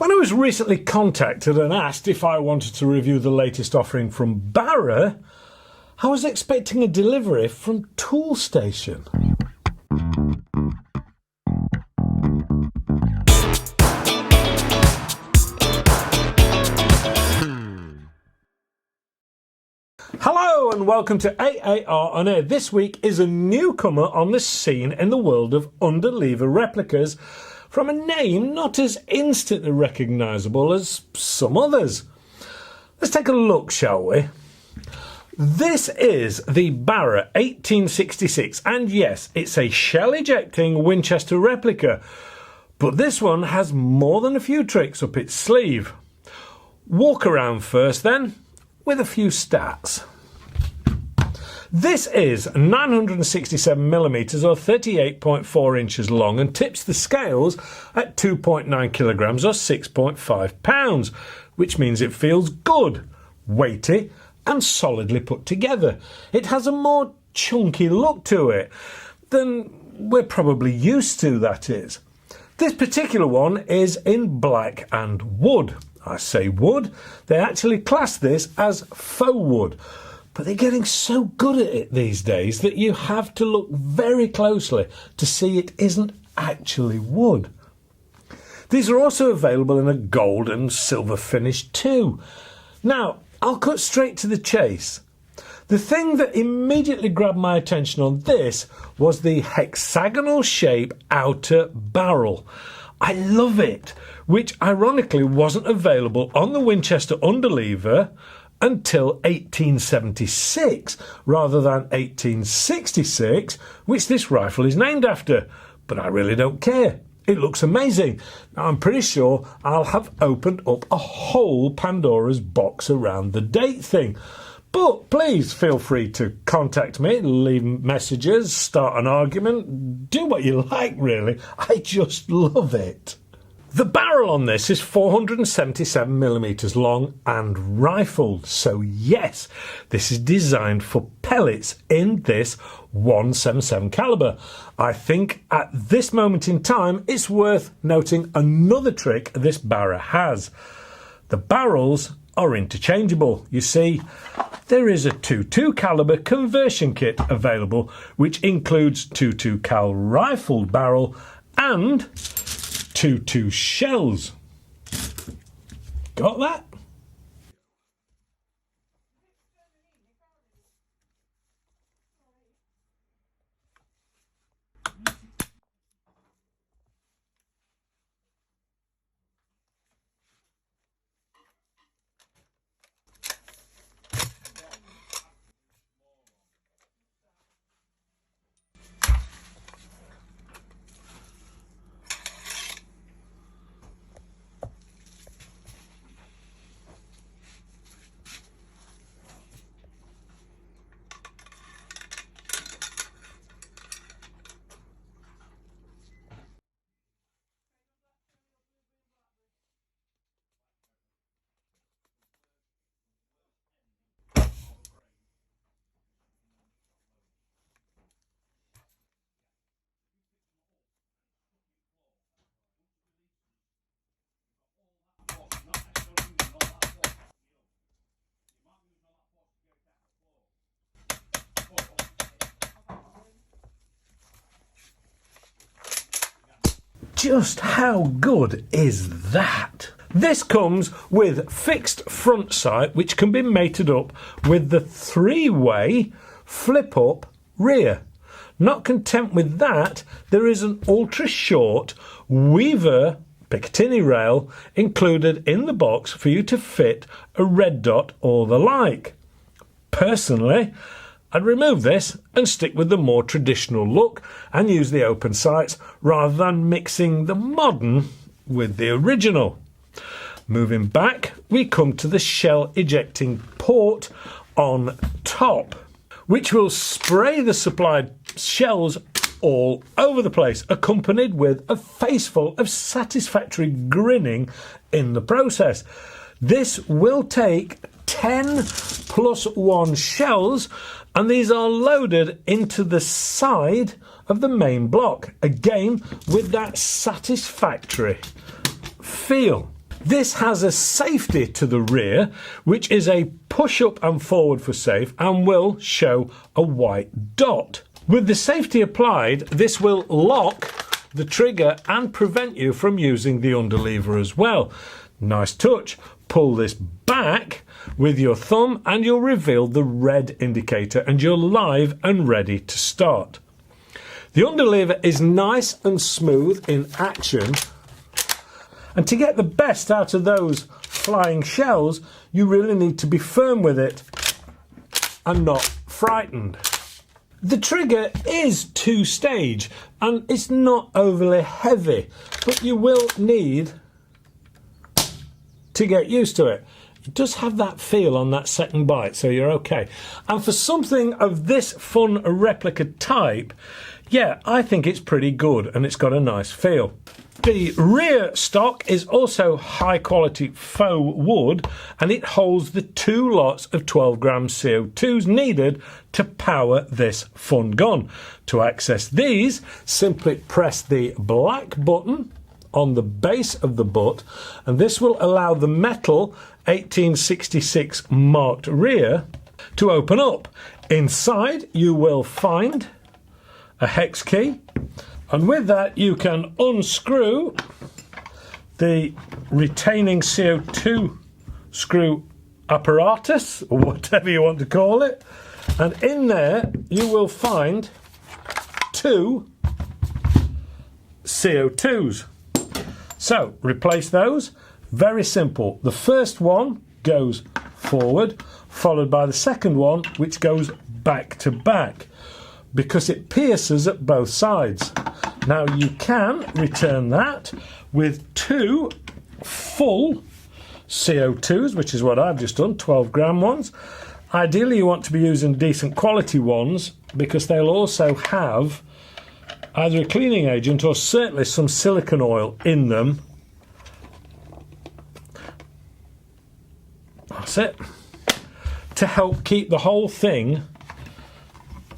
When I was recently contacted and asked if I wanted to review the latest offering from Barra, I was expecting a delivery from Toolstation. Hello and welcome to AAR on Air. This week is a newcomer on the scene in the world of underlever replicas from a name not as instantly recognisable as some others. Let's take a look, shall we? This is the Barra 1866, and yes, it's a shell-ejecting Winchester replica, but this one has more than a few tricks up its sleeve. Walk around first then, with a few stats. This is 967mm or 38.4 inches long and tips the scales at 2.9 kilograms or 6.5 pounds, which means it feels good, weighty and solidly put together. It has a more chunky look to it than we're probably used to, that is. This particular one is in black and wood. I say wood, they actually class this as faux wood, but they're getting so good at it these days that you have to look very closely to see it isn't actually wood. These are also available in a gold and silver finish too. Now, I'll cut straight to the chase. The thing that immediately grabbed my attention on this was the hexagonal shape outer barrel. I love it, which ironically wasn't available on the Winchester underlever until 1876 rather than 1866, which this rifle is named after. But I really don't care. It looks amazing. Now, I'm pretty sure I'll have opened up a whole Pandora's box around the date thing. But please feel free to contact me, leave messages, start an argument, do what you like really. I just love it. The barrel on this is 477mm long and rifled, so yes, this is designed for pellets in this 177 caliber. I think at this moment in time it's worth noting another trick this Barra has. The barrels are interchangeable. You see, there is a 22 caliber conversion kit available, which includes 22 cal rifled barrel and 22 shells. Got that? Just how good is that? This comes with fixed front sight, which can be mated up with the three-way flip-up rear. Not content with that, there is an ultra-short Weaver Picatinny rail included in the box for you to fit a red dot or the like. Personally, I'd remove this and stick with the more traditional look and use the open sights rather than mixing the modern with the original. Moving back, we come to the shell ejecting port on top, which will spray the supplied shells all over the place, accompanied with a face full of satisfactory grinning in the process. This will take 10 plus 1 shells, and these are loaded into the side of the main block, again with that satisfactory feel. This has a safety to the rear, which is a push up and forward for safe and will show a white dot. With the safety applied, this will lock the trigger and prevent you from using the underlever as well. Nice touch. Pull this back with your thumb and you'll reveal the red indicator and you're live and ready to start. The underlever is nice and smooth in action, and to get the best out of those flying shells you really need to be firm with it and not frightened. The trigger is two-stage and it's not overly heavy, but you will need to get used to it. It does have that feel on that second bite, so you're okay. And for something of this fun replica type, yeah, I think it's pretty good and it's got a nice feel. The rear stock is also high quality faux wood and it holds the 2 lots of 12 gram CO2s needed to power this fun gun. To access these, simply press the black button on the base of the butt and this will allow the metal 1866 marked rear to open up. Inside you will find a hex key, and with that you can unscrew the retaining CO2 screw apparatus, or whatever you want to call it, and in there you will find 2 CO2s. So replace those. Very simple. The first one goes forward, followed by the second one, which goes back to back, because it pierces at both sides. Now you can return that with 2 full CO2s, which is what I've just done, 12 gram ones. Ideally you want to be using decent quality ones because they'll also have either a cleaning agent or certainly some silicone oil in them. That's it. To help keep the whole thing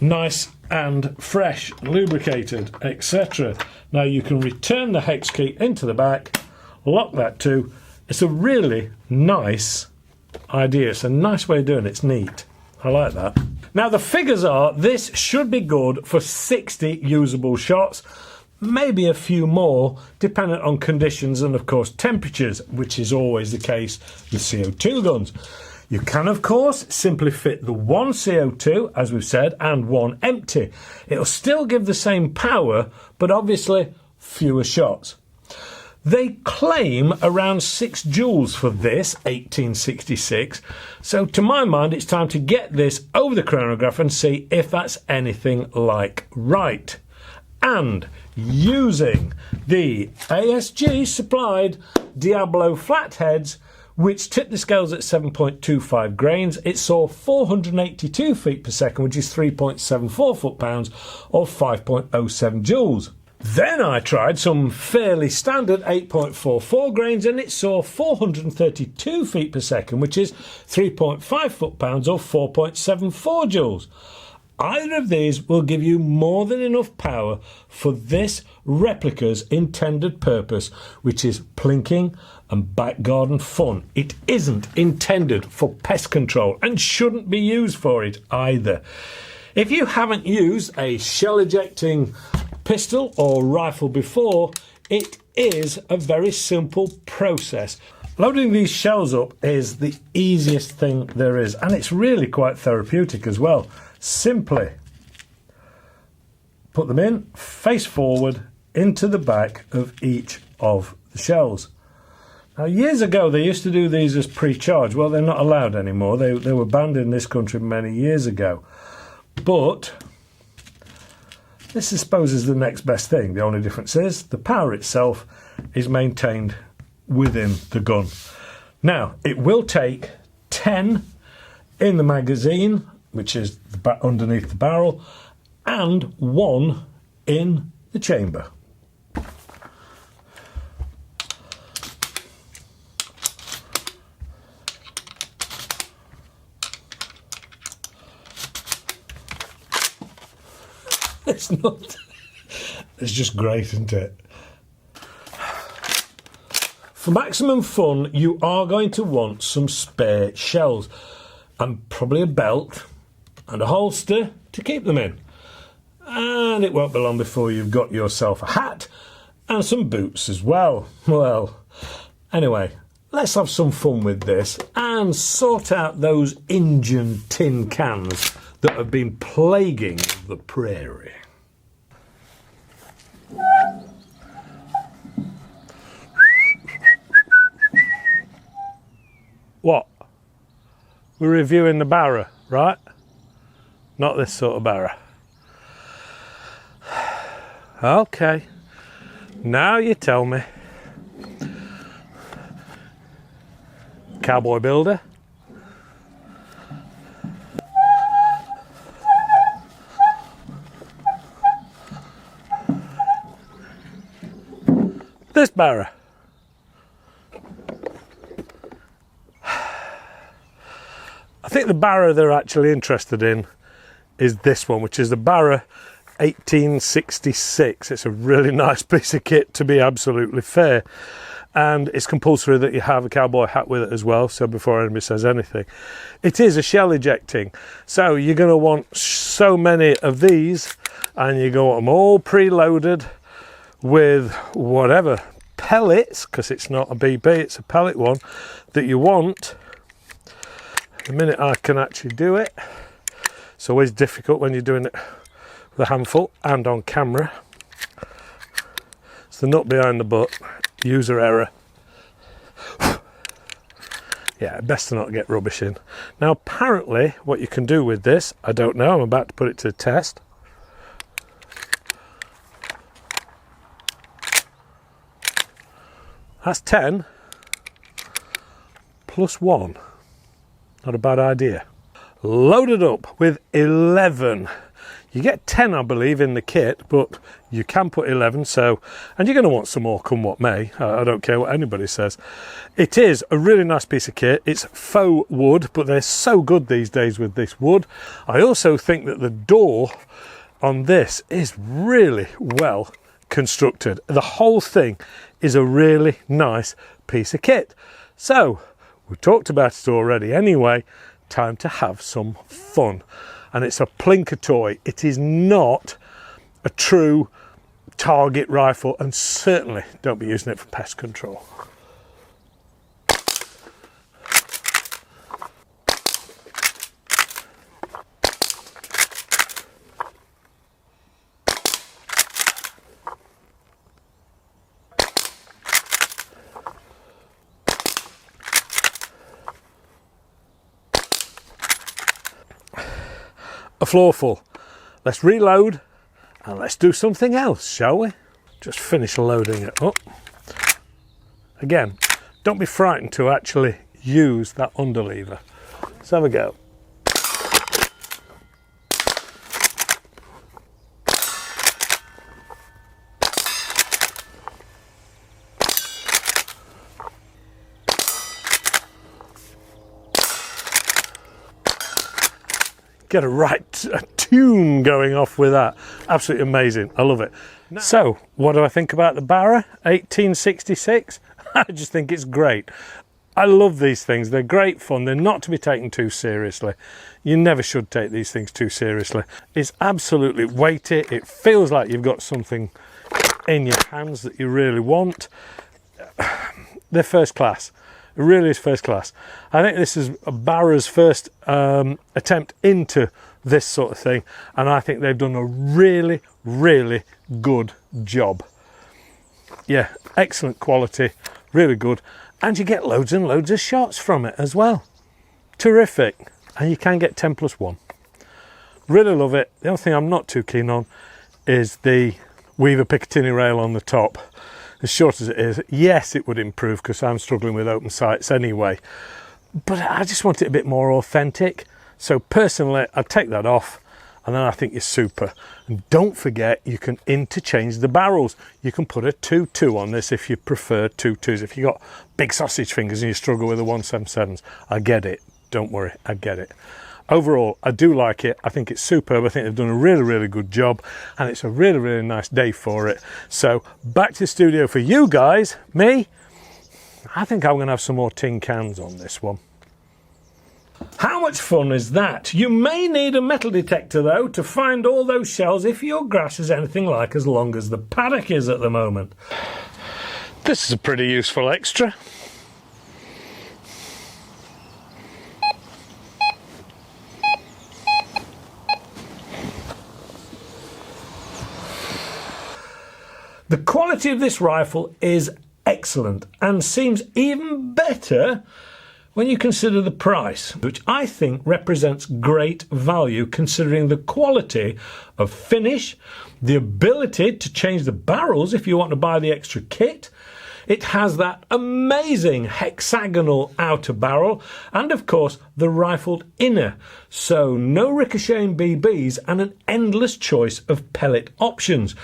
nice and fresh, lubricated, etc. Now you can return the hex key into the back, lock that too. It's a really nice idea. It's a nice way of doing it. It's neat. I like that. Now the figures are this should be good for 60 usable shots, maybe a few more dependent on conditions and of course temperatures, which is always the case with CO2 guns. You can, of course, simply fit the 1 CO2, as we've said, and 1 empty. It'll still give the same power, but obviously fewer shots. They claim around 6 joules for this 1866, so to my mind it's time to get this over the chronograph and see if that's anything like right. And using the ASG supplied Diablo flatheads, which tipped the scales at 7.25 grains, it saw 482 feet per second, which is 3.74 foot-pounds, or 5.07 joules. Then I tried some fairly standard 8.44 grains, and it saw 432 feet per second, which is 3.5 foot-pounds, or 4.74 joules. Either of these will give you more than enough power for this replica's intended purpose, which is plinking and back garden fun. It isn't intended for pest control and shouldn't be used for it either. If you haven't used a shell ejecting pistol or rifle before, it is a very simple process. Loading these shells up is the easiest thing there is, and it's really quite therapeutic as well. Simply put them in face forward into the back of each of the shells. Now, years ago they used to do these as pre-charged. Well, they're not allowed anymore. They were banned in this country many years ago. But this, I suppose, is the next best thing. The only difference is the power itself is maintained within the gun. Now, it will take 10 in the magazine, which is underneath the barrel, and 1 in the chamber. It's not. It's just great, isn't it? For maximum fun, you are going to want some spare shells and probably a belt and a holster to keep them in. And it won't be long before you've got yourself a hat and some boots as well. Well, anyway, let's have some fun with this and sort out those Injun tin cans that have been plaguing the prairie. What? We're reviewing the Barra, right? Not this sort of Barra. Okay. Now you tell me. Cowboy builder. This Barra. I think the Barra they're actually interested in is this one, which is the Barra 1866. It's a really nice piece of kit, to be absolutely fair, and it's compulsory that you have a cowboy hat with it as well, so before anybody says anything, it is a shell ejecting, so you're going to want so many of these, and you're going to want them all preloaded with whatever pellets, because it's not a BB, it's a pellet one that you want. The minute I can actually do it, it's always difficult when you're doing it with a handful and on camera. It's the nut behind the butt, user error. Yeah, best to not get rubbish in. Now apparently what you can do with this, I don't know, I'm about to put it to the test. That's 10 plus 1. Not a bad idea. Loaded up with 11. You get 10, I believe, in the kit, but you can put 11, so, and you're going to want some more come what may. I don't care what anybody says. It is a really nice piece of kit. It's faux wood, but they're so good these days with this wood. I also think that the door on this is really well constructed. The whole thing is a really nice piece of kit. So, we talked about it already anyway, time to have some fun. And it's a Plinker toy. It is not a true target rifle, and certainly don't be using it for pest control. A floor full. Let's reload and let's do something else, shall we? Just finish loading it up. Again, don't be frightened to actually use that underlever. Let's have a go. Get a right tune going off with that. Absolutely amazing. I love it. So, what do I think about the Barra 1866? I just think it's great. I love these things. They're great fun. They're not to be taken too seriously. You never should take these things too seriously. It's absolutely weighty. It feels like you've got something in your hands that you really want. They're first class. It really is first class. I think this is Barra's first attempt into this sort of thing, and I think they've done a really, really good job. Yeah, excellent quality, really good, and you get loads and loads of shots from it as well. Terrific, and you can get 10 plus 1. Really love it. The only thing I'm not too keen on is the Weaver Picatinny rail on the top. As short as it is, yes, it would improve because I'm struggling with open sights anyway, but I just want it a bit more authentic. So personally, I'd take that off, and then I think you're super. And don't forget, you can interchange the barrels. You can put a 2.2 on this if you prefer 2.2s. If you've got big sausage fingers and you struggle with the 177s, I get it. Don't worry, I get it. Overall, I do like it. I think it's superb. I think they've done a really, really good job, and it's a really, really nice day for it. So back to the studio for you guys. Me, I think I'm going to have some more tin cans on this one. How much fun is that? You may need a metal detector though to find all those shells if your grass is anything like as long as the paddock is at the moment. This is a pretty useful extra. The quality of this rifle is excellent and seems even better when you consider the price, which I think represents great value considering the quality of finish, the ability to change the barrels if you want to buy the extra kit. It has that amazing hexagonal outer barrel and of course the rifled inner, so no ricocheting BBs and an endless choice of pellet options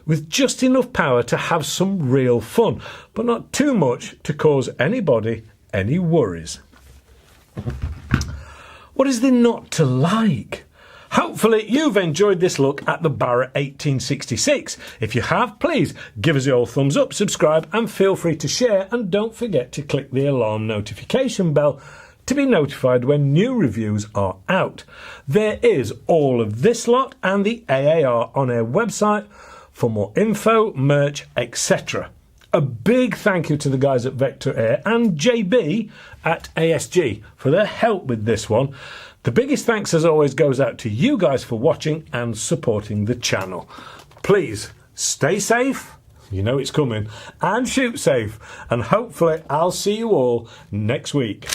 with just enough power to have some real fun, but not too much to cause anybody any worries. What is there not to like? Hopefully you've enjoyed this look at the Barra 1866. If you have, please give us the old thumbs up, subscribe and feel free to share, and don't forget to click the alarm notification bell to be notified when new reviews are out. There is all of this lot and the AAR on our website for more info, merch, etc. A big thank you to the guys at Vector Air and JB at ASG for their help with this one. The biggest thanks as always goes out to you guys for watching and supporting the channel. Please stay safe, you know it's coming, and shoot safe, and hopefully I'll see you all next week.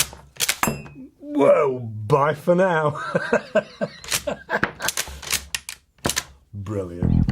Whoa, bye for now. Brilliant.